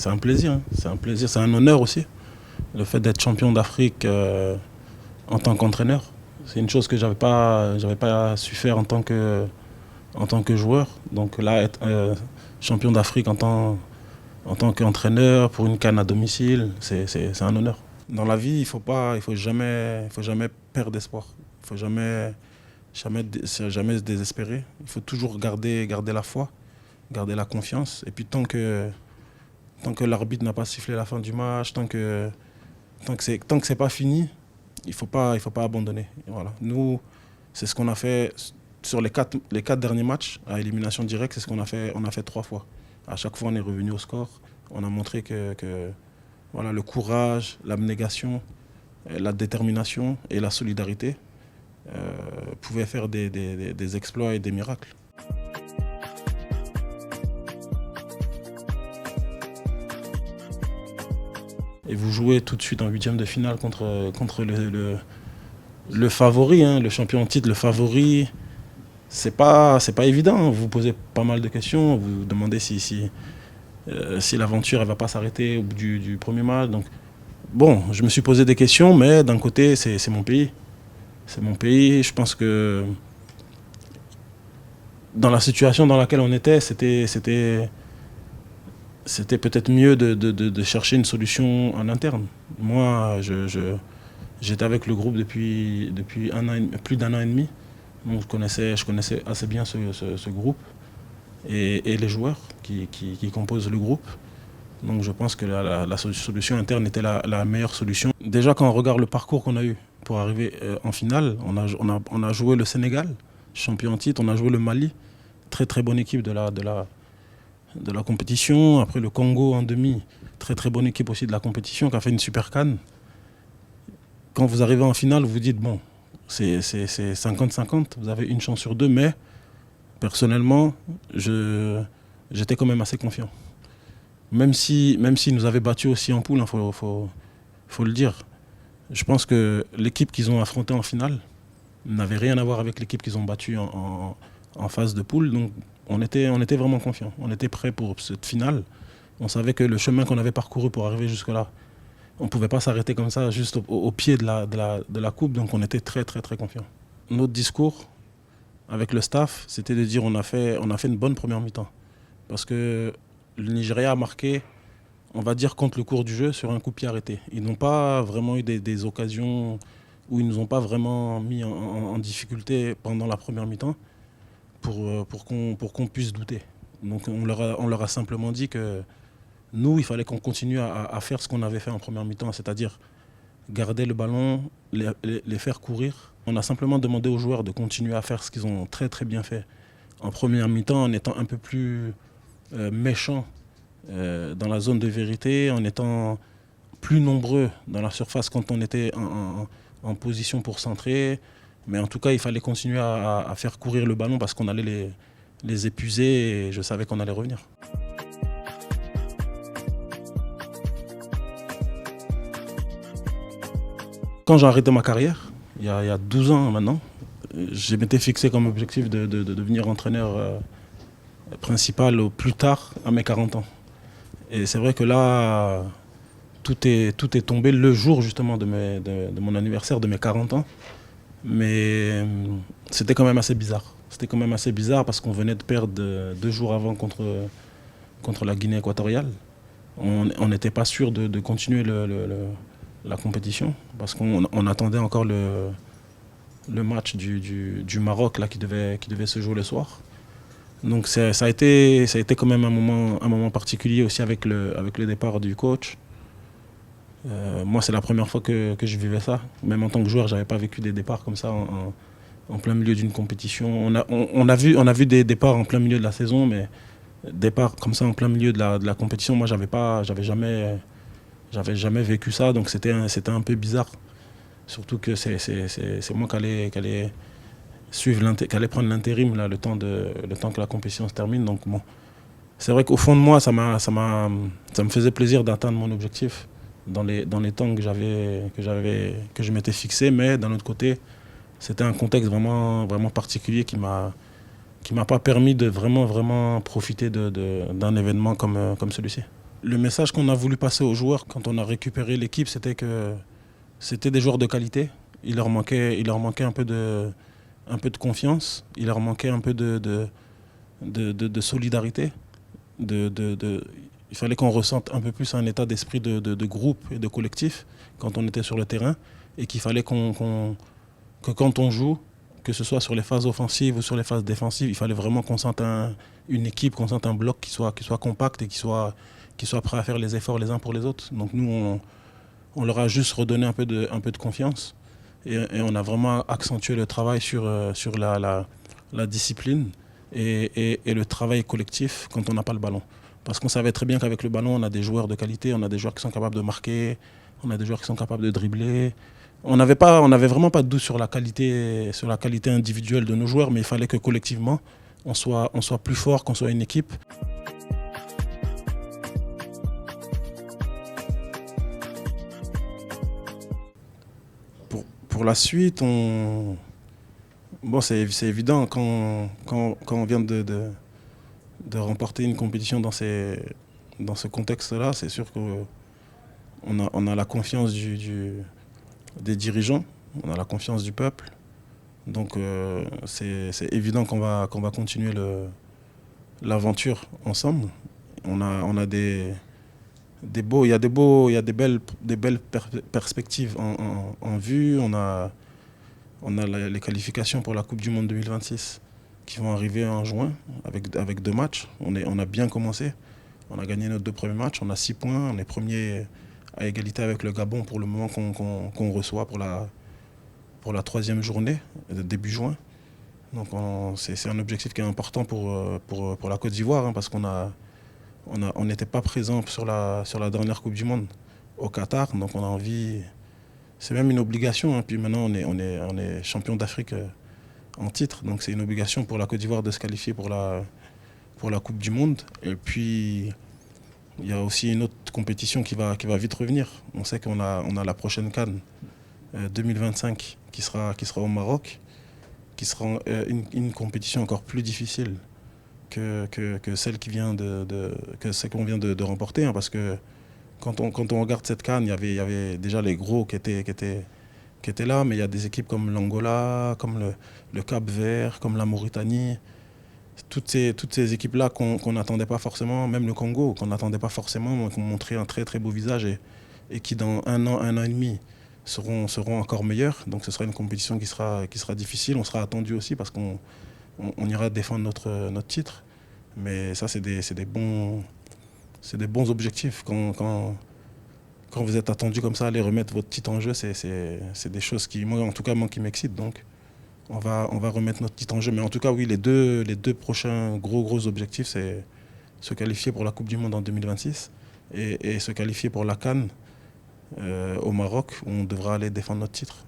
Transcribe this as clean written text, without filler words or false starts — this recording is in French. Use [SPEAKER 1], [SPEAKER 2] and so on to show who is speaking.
[SPEAKER 1] c'est un plaisir, hein. C'est un plaisir, c'est un honneur aussi. Le fait d'être champion d'Afrique en tant qu'entraîneur, c'est une chose que j'avais pas su faire en tant que joueur. Donc là, être champion d'Afrique en tant qu'entraîneur pour une CAN à domicile, c'est un honneur. Dans la vie, il faut jamais perdre espoir. Il faut jamais se désespérer. Il faut toujours garder la foi, garder la confiance. Et puis tant que l'arbitre n'a pas sifflé la fin du match, tant que c'est pas fini, il faut pas abandonner. Et voilà. Nous, c'est ce qu'on a fait sur les quatre derniers matchs à élimination directe, c'est ce qu'on a fait. On a fait 3 fois. À chaque fois, on est revenu au score. On a montré que voilà, le courage, l'abnégation, la détermination et la solidarité pouvaient faire des exploits et des miracles. Et vous jouez tout de suite en huitième de finale contre le favori, hein, le champion en titre, le favori. C'est pas évident, hein. Vous vous posez pas mal de questions, vous vous demandez si l'aventure ne va pas s'arrêter au bout du premier match. Donc, bon, je me suis posé des questions, mais d'un côté, c'est mon pays. C'est mon pays. Je pense que dans la situation dans laquelle on était, c'était peut-être mieux de chercher une solution en interne. Moi, j'étais avec le groupe depuis plus d'1 an et demi. Donc je connaissais assez bien ce groupe et les joueurs qui composent le groupe. Donc je pense que la solution interne était la meilleure solution. Déjà quand on regarde le parcours qu'on a eu pour arriver en finale, on a joué le Sénégal, champion en titre, on a joué le Mali, très très bonne équipe de la compétition. Après le Congo en demi, très très bonne équipe aussi de la compétition qui a fait une super CAN. Quand vous arrivez en finale, vous vous dites bon, c'est 50-50, vous avez une chance sur deux, mais personnellement, j'étais quand même assez confiant. Même si nous avaient battus aussi en poule, il faut le dire. Je pense que l'équipe qu'ils ont affrontée en finale n'avait rien à voir avec l'équipe qu'ils ont battue en phase de poule. Donc on était vraiment confiants. On était prêts pour cette finale. On savait que le chemin qu'on avait parcouru pour arriver jusque-là, on ne pouvait pas s'arrêter comme ça, juste au pied de la coupe. Donc on était très très très confiants. Notre discours avec le staff, c'était de dire on a fait une bonne première mi-temps. Parce que le Nigeria a marqué, on va dire, contre le cours du jeu sur un coup de pied arrêté. Ils n'ont pas vraiment eu des occasions où ils ne nous ont pas vraiment mis en difficulté pendant la première mi-temps pour qu'on puisse douter. Donc on leur a simplement dit que nous, il fallait qu'on continue à faire ce qu'on avait fait en première mi-temps, c'est-à-dire garder le ballon, les faire courir. On a simplement demandé aux joueurs de continuer à faire ce qu'ils ont très très bien fait en première mi-temps, en étant un peu plus méchants dans la zone de vérité, en étant plus nombreux dans la surface quand on était en position pour centrer. Mais en tout cas, il fallait continuer à faire courir le ballon parce qu'on allait les épuiser et je savais qu'on allait revenir. Quand j'ai arrêté ma carrière, il y a 12 ans maintenant, je m'étais fixé comme objectif de devenir entraîneur principal au plus tard à mes 40 ans. Et c'est vrai que là, tout est tombé le jour justement de mon anniversaire, de mes 40 ans. Mais c'était quand même assez bizarre. C'était quand même assez bizarre parce qu'on venait de perdre 2 jours avant contre la Guinée équatoriale. On n'était pas sûr de continuer la compétition parce qu'on attendait encore le match du Maroc là, qui devait se jouer le soir. Donc ça a été quand même un moment particulier aussi avec le départ du coach. Moi, c'est la première fois que je vivais ça. Même en tant que joueur, je n'avais pas vécu des départs comme ça en plein milieu d'une compétition. On a vu des départs en plein milieu de la saison, mais départs comme ça en plein milieu de la compétition, moi, j'avais jamais vécu ça. Donc c'était un peu bizarre. Surtout que c'est moi qui allais prendre l'intérim là, le temps que la compétition se termine. Donc bon, c'est vrai qu'au fond de moi, ça me faisait plaisir d'atteindre mon objectif dans les temps que je m'étais fixé, mais d'un autre côté, c'était un contexte vraiment, vraiment particulier qui m'a pas permis de vraiment, vraiment profiter d'un événement comme celui-ci. Le message qu'on a voulu passer aux joueurs quand on a récupéré l'équipe, c'était que c'était des joueurs de qualité. Il leur manquait un peu de confiance, il leur manquait un peu de solidarité. Il fallait qu'on ressente un peu plus un état d'esprit de groupe et de collectif quand on était sur le terrain et qu'il fallait que quand on joue, que ce soit sur les phases offensives ou sur les phases défensives, il fallait vraiment qu'on sente une équipe, qu'on sente un bloc qui soit compact et qui soit prêt à faire les efforts les uns pour les autres. Donc nous, on leur a juste redonné un peu de confiance et on a vraiment accentué le travail sur la discipline et le travail collectif quand on n'a pas le ballon. Parce qu'on savait très bien qu'avec le ballon, on a des joueurs de qualité, on a des joueurs qui sont capables de marquer, on a des joueurs qui sont capables de dribbler. On n'avait vraiment pas de doute sur la qualité individuelle de nos joueurs, mais il fallait que collectivement, on soit plus fort, qu'on soit une équipe. Pour la suite, bon, c'est évident quand on vient de remporter une compétition dans ce contexte-là, c'est sûr qu'on a la confiance des dirigeants, on a la confiance du peuple. Donc c'est évident qu'on va continuer l'aventure ensemble. On a il y a des belles perspectives en vue. On a les qualifications pour la Coupe du Monde 2026 qui vont arriver en juin avec 2 matchs. On a bien commencé. On a gagné nos 2 premiers matchs. On a 6 points. On est premier à égalité avec le Gabon pour le moment qu'on reçoit pour la 3e journée, début juin. Donc c'est un objectif qui est important pour la Côte d'Ivoire parce on n'était pas présent sur la dernière Coupe du Monde au Qatar. Donc on a envie, c'est même une obligation. Puis maintenant on est champion d'Afrique en titre. Donc c'est une obligation pour la Côte d'Ivoire de se qualifier pour la Coupe du Monde. Et puis il y a aussi une autre compétition qui va vite revenir. On sait qu'on a la prochaine CAN 2025 qui sera au Maroc, qui sera une compétition encore plus difficile que celle qu'on vient de remporter. Parce que quand on regarde cette CAN, il y avait déjà les gros qui étaient là, mais il y a des équipes comme l'Angola, comme le Cap-Vert, comme la Mauritanie. Toutes ces équipes-là qu'on n'attendait pas forcément, même le Congo, qu'on n'attendait pas forcément, qui ont montré un très très beau visage et qui dans un an et demi seront encore meilleurs. Donc ce sera une compétition qui sera difficile. On sera attendu aussi parce qu'on ira défendre notre titre. Mais ça, c'est des bons objectifs. Quand vous êtes attendu comme ça, aller remettre votre titre en jeu, c'est des choses qui, moi en tout cas, qui m'excitent. Donc on va remettre notre titre en jeu. Mais en tout cas, oui, les deux prochains gros objectifs, c'est se qualifier pour la Coupe du Monde en 2026 et se qualifier pour la CAN au Maroc, où on devra aller défendre notre titre.